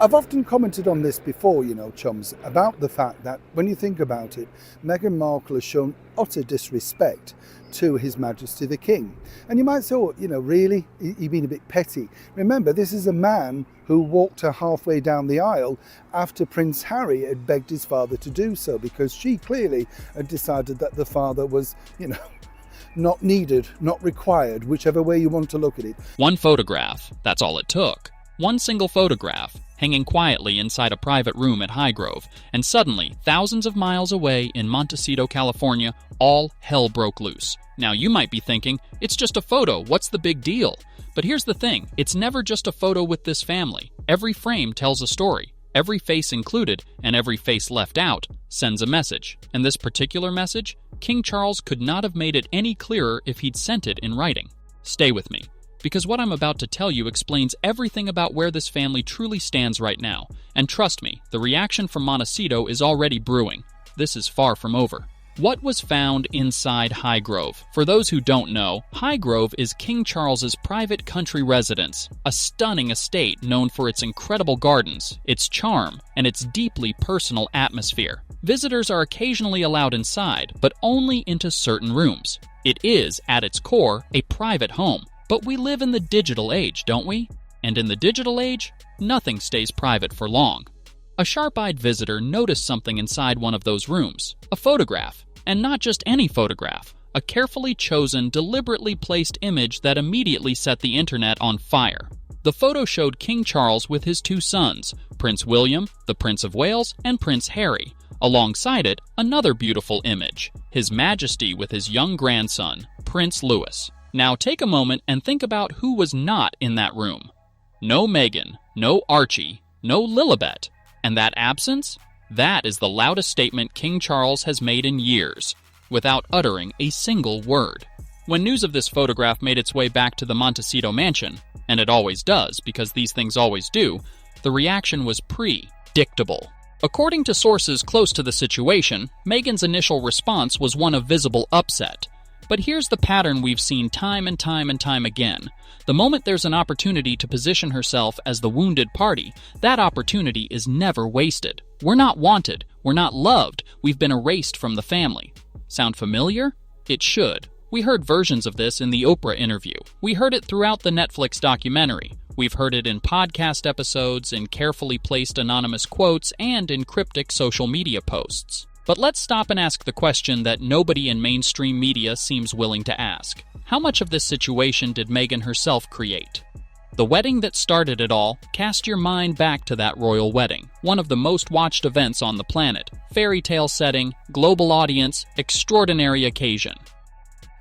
I've often commented on this before, chums, about the fact that when you think about it, Meghan Markle has shown utter disrespect to His Majesty the King. And you might say, oh, really? You've been a bit petty. Remember, this is a man who walked her halfway down the aisle after Prince Harry had begged his father to do so, because she clearly had decided that the father was, not needed, not required, whichever way you want to look at it. One photograph, that's all it took. One single photograph, hanging quietly inside a private room at Highgrove, and suddenly, thousands of miles away in Montecito, California, all hell broke loose. Now you might be thinking, it's just a photo, what's the big deal? But here's the thing, it's never just a photo with this family. Every frame tells a story. Every face included, and every face left out, sends a message. And this particular message, King Charles could not have made it any clearer if he'd sent it in writing. Stay with me, because what I'm about to tell you explains everything about where this family truly stands right now. And trust me, the reaction from Montecito is already brewing. This is far from over. What was found inside Highgrove? For those who don't know, Highgrove is King Charles's private country residence, a stunning estate known for its incredible gardens, its charm, and its deeply personal atmosphere. Visitors are occasionally allowed inside, but only into certain rooms. It is, at its core, a private home. But we live in the digital age, don't we? And in the digital age, nothing stays private for long. A sharp-eyed visitor noticed something inside one of those rooms, a photograph, and not just any photograph, a carefully chosen, deliberately placed image that immediately set the internet on fire. The photo showed King Charles with his two sons, Prince William, the Prince of Wales, and Prince Harry. Alongside it, another beautiful image, His Majesty with his young grandson, Prince Louis. Now take a moment and think about who was not in that room. No Meghan, no Archie, no Lilibet. And that absence? That is the loudest statement King Charles has made in years, without uttering a single word. When news of this photograph made its way back to the Montecito mansion, and it always does because these things always do, the reaction was predictable. According to sources close to the situation, Meghan's initial response was one of visible upset. But here's the pattern we've seen time and time and time again. The moment there's an opportunity to position herself as the wounded party, that opportunity is never wasted. We're not wanted. We're not loved. We've been erased from the family. Sound familiar? It should. We heard versions of this in the Oprah interview. We heard it throughout the Netflix documentary. We've heard it in podcast episodes, in carefully placed anonymous quotes, and in cryptic social media posts. But let's stop and ask the question that nobody in mainstream media seems willing to ask. How much of this situation did Meghan herself create? The wedding that started it all, cast your mind back to that royal wedding, one of the most watched events on the planet. Fairy tale setting, global audience, extraordinary occasion.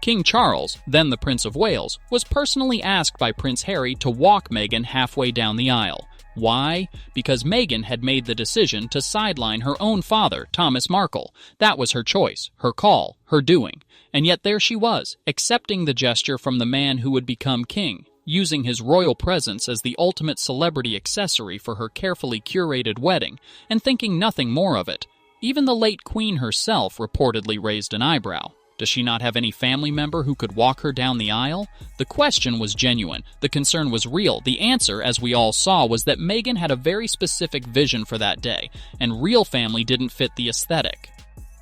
King Charles, then the Prince of Wales, was personally asked by Prince Harry to walk Meghan halfway down the aisle. Why? Because Meghan had made the decision to sideline her own father, Thomas Markle. That was her choice, her call, her doing. And yet there she was, accepting the gesture from the man who would become king, using his royal presence as the ultimate celebrity accessory for her carefully curated wedding, and thinking nothing more of it. Even the late Queen herself reportedly raised an eyebrow. Does she not have any family member who could walk her down the aisle? The question was genuine. The concern was real. The answer, as we all saw, was that Meghan had a very specific vision for that day, and real family didn't fit the aesthetic.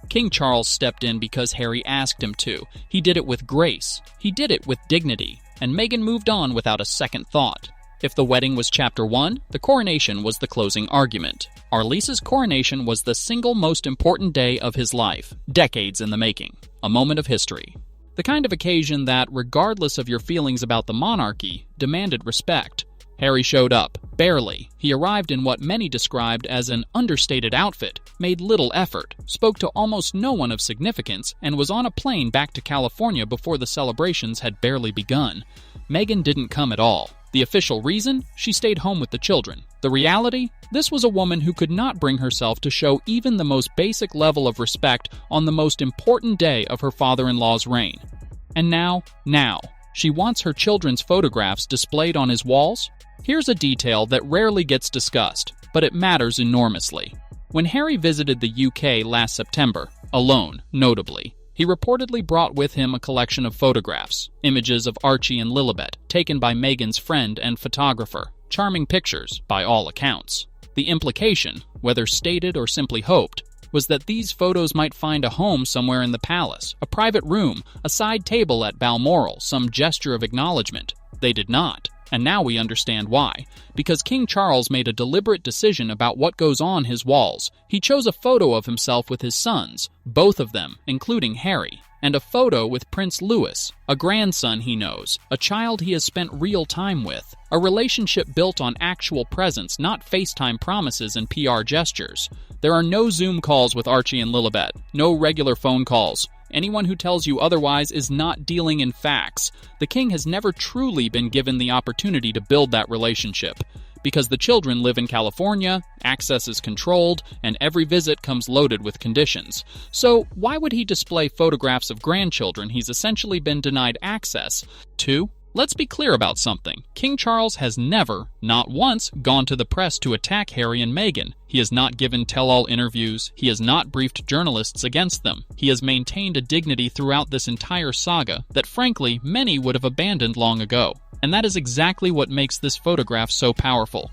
King Charles stepped in because Harry asked him to. He did it with grace. He did it with dignity. And Meghan moved on without a second thought. If the wedding was chapter 1, the coronation was the closing argument. Arlice's coronation was the single most important day of his life, decades in the making, a moment of history. The kind of occasion that, regardless of your feelings about the monarchy, demanded respect. Harry showed up, barely. He arrived in what many described as an understated outfit, made little effort, spoke to almost no one of significance, and was on a plane back to California before the celebrations had barely begun. Meghan didn't come at all. The official reason? She stayed home with the children. The reality? This was a woman who could not bring herself to show even the most basic level of respect on the most important day of her father-in-law's reign. And now, she wants her children's photographs displayed on his walls? Here's a detail that rarely gets discussed, but it matters enormously. When Harry visited the UK last September, alone, notably, he reportedly brought with him a collection of photographs, images of Archie and Lilibet, taken by Meghan's friend and photographer. Charming pictures, by all accounts. The implication, whether stated or simply hoped, was that these photos might find a home somewhere in the palace, a private room, a side table at Balmoral, some gesture of acknowledgement. They did not, and now we understand why. Because King Charles made a deliberate decision about what goes on his walls. He chose a photo of himself with his sons, both of them, including Harry, and a photo with Prince Louis, a grandson he knows, a child he has spent real time with, a relationship built on actual presence, not FaceTime promises and PR gestures. There are no Zoom calls with Archie and Lilibet, no regular phone calls. Anyone who tells you otherwise is not dealing in facts. The king has never truly been given the opportunity to build that relationship. Because the children live in California, access is controlled, and every visit comes loaded with conditions. So why would he display photographs of grandchildren he's essentially been denied access to? Let's be clear about something. King Charles has never, not once, gone to the press to attack Harry and Meghan. He has not given tell-all interviews. He has not briefed journalists against them. He has maintained a dignity throughout this entire saga that, frankly, many would have abandoned long ago. And that is exactly what makes this photograph so powerful.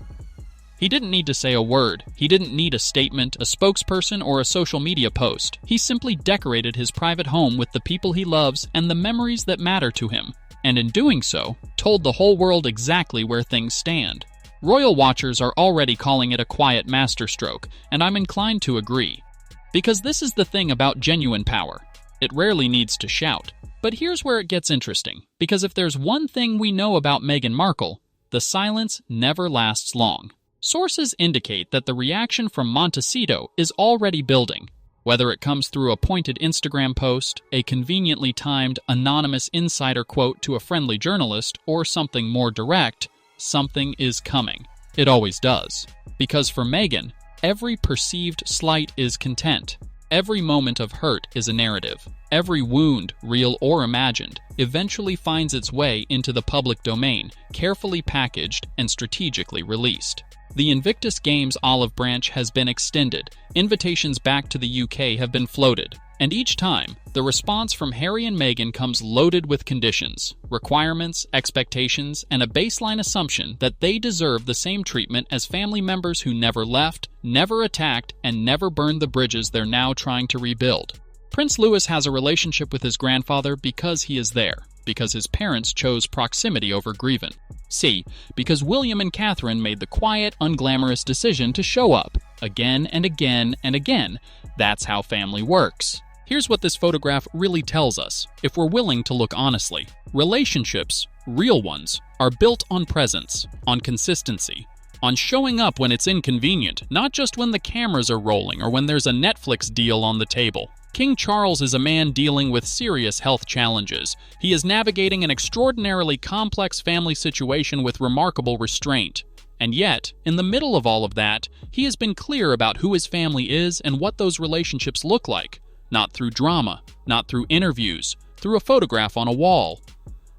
He didn't need to say a word. He didn't need a statement, a spokesperson, or a social media post. He simply decorated his private home with the people he loves and the memories that matter to him. And in doing so, told the whole world exactly where things stand. Royal watchers are already calling it a quiet masterstroke, and I'm inclined to agree. Because this is the thing about genuine power. It rarely needs to shout. But here's where it gets interesting, because if there's one thing we know about Meghan Markle, the silence never lasts long. Sources indicate that the reaction from Montecito is already building. Whether it comes through a pointed Instagram post, a conveniently timed anonymous insider quote to a friendly journalist, or something more direct, something is coming. It always does. Because for Meghan, every perceived slight is content. Every moment of hurt is a narrative. Every wound, real or imagined, eventually finds its way into the public domain, carefully packaged and strategically released. The Invictus Games olive branch has been extended, invitations back to the UK have been floated, and each time, the response from Harry and Meghan comes loaded with conditions, requirements, expectations, and a baseline assumption that they deserve the same treatment as family members who never left, never attacked, and never burned the bridges they're now trying to rebuild. Prince Louis has a relationship with his grandfather because he is there, because his parents chose proximity over grievance. C, because William and Catherine made the quiet, unglamorous decision to show up, again and again and again. That's how family works. Here's what this photograph really tells us, if we're willing to look honestly. Relationships, real ones, are built on presence, on consistency, on showing up when it's inconvenient, not just when the cameras are rolling or when there's a Netflix deal on the table. King Charles is a man dealing with serious health challenges. He is navigating an extraordinarily complex family situation with remarkable restraint. And yet, in the middle of all of that, he has been clear about who his family is and what those relationships look like. Not through drama, not through interviews, through a photograph on a wall.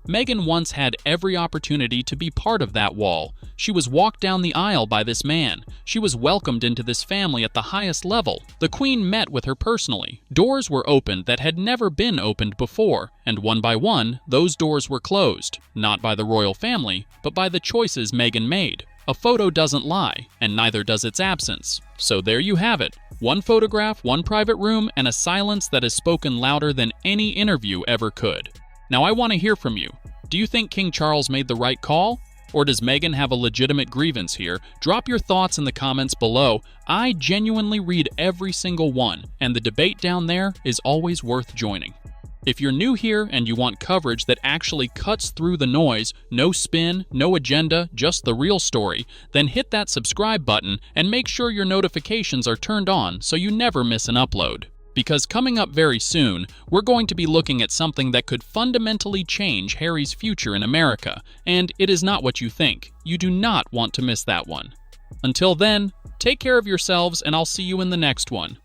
Meghan once had every opportunity to be part of that wall. She was walked down the aisle by this man. She was welcomed into this family at the highest level. The Queen met with her personally. Doors were opened that had never been opened before, and one by one, those doors were closed, not by the royal family, but by the choices Meghan made. A photo doesn't lie, and neither does its absence. So there you have it. One photograph, one private room, and a silence that has spoken louder than any interview ever could. Now I want to hear from you. Do you think King Charles made the right call? Or does Meghan have a legitimate grievance here? Drop your thoughts in the comments below. I genuinely read every single one, and the debate down there is always worth joining. If you're new here and you want coverage that actually cuts through the noise, no spin, no agenda, just the real story, then hit that subscribe button and make sure your notifications are turned on so you never miss an upload. Because coming up very soon, we're going to be looking at something that could fundamentally change Harry's future in America, and it is not what you think. You do not want to miss that one. Until then, take care of yourselves, and I'll see you in the next one.